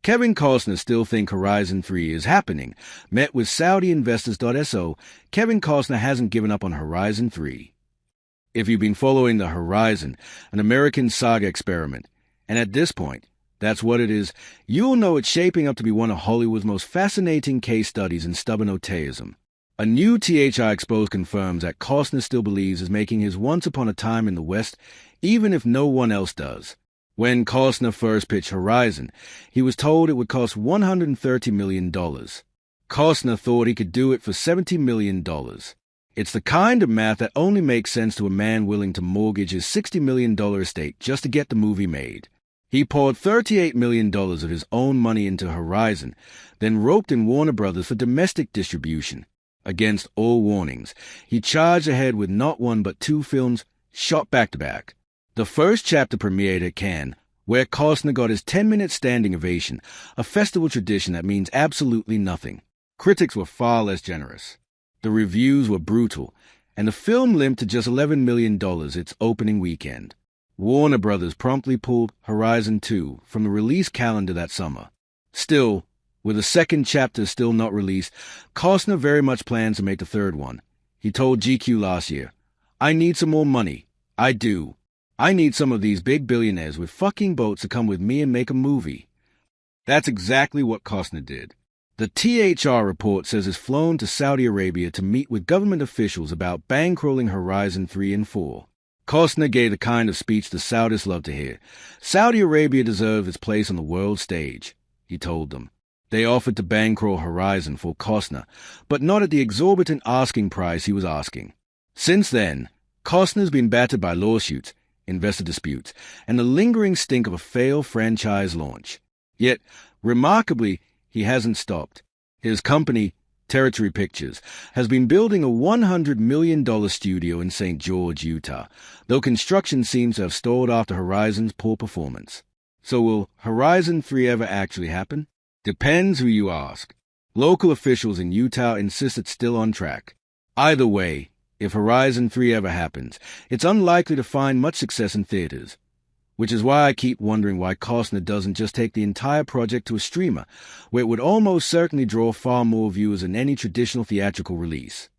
Kevin Costner still thinks Horizon 3 is happening. Met with Saudi investors.so, Kevin Costner hasn't given up on Horizon 3. If you've been following the Horizon, an American saga experiment, and at this point, that's what it is, you'll know it's shaping up to be one of Hollywood's most fascinating case studies in stubborn atheism. A new THI exposed confirms that Costner still believes is making his Once Upon a Time in the West, even if no one else does. When Costner first pitched Horizon, he was told it would cost $130 million. Costner thought he could do it for $70 million. It's the kind of math that only makes sense to a man willing to mortgage his $60 million estate just to get the movie made. He poured $38 million of his own money into Horizon, then roped in Warner Brothers for domestic distribution. Against all warnings, he charged ahead with not one but two films shot back-to-back. The first chapter premiered at Cannes, where Costner got his 10-minute standing ovation, a festival tradition that means absolutely nothing. Critics were far less generous. The reviews were brutal, and the film limped to just $11 million its opening weekend. Warner Brothers promptly pulled Horizon 2 from the release calendar that summer. Still, with the second chapter still not released, Costner very much plans to make the third one. He told GQ last year, "I need some more money. I do. I need some of these big billionaires with fucking boats to come with me and make a movie." That's exactly what Costner did. The THR report says he's flown to Saudi Arabia to meet with government officials about bankrolling Horizon 3 and 4. Costner gave the kind of speech the Saudis love to hear. Saudi Arabia deserves its place on the world stage, he told them. They offered to bankroll Horizon for Costner, but not at the exorbitant asking price he was asking. Since then, Costner's been battered by lawsuits, investor disputes, and the lingering stink of a failed franchise launch. Yet, remarkably, he hasn't stopped. His company, Territory Pictures, has been building a $100 million studio in St. George, Utah, though construction seems to have stalled after Horizon's poor performance. So will Horizon 3 ever actually happen? Depends who you ask. Local officials in Utah insist it's still on track. Either way, if Horizon 3 ever happens, it's unlikely to find much success in theaters. Which is why I keep wondering why Costner doesn't just take the entire project to a streamer, where it would almost certainly draw far more viewers than any traditional theatrical release.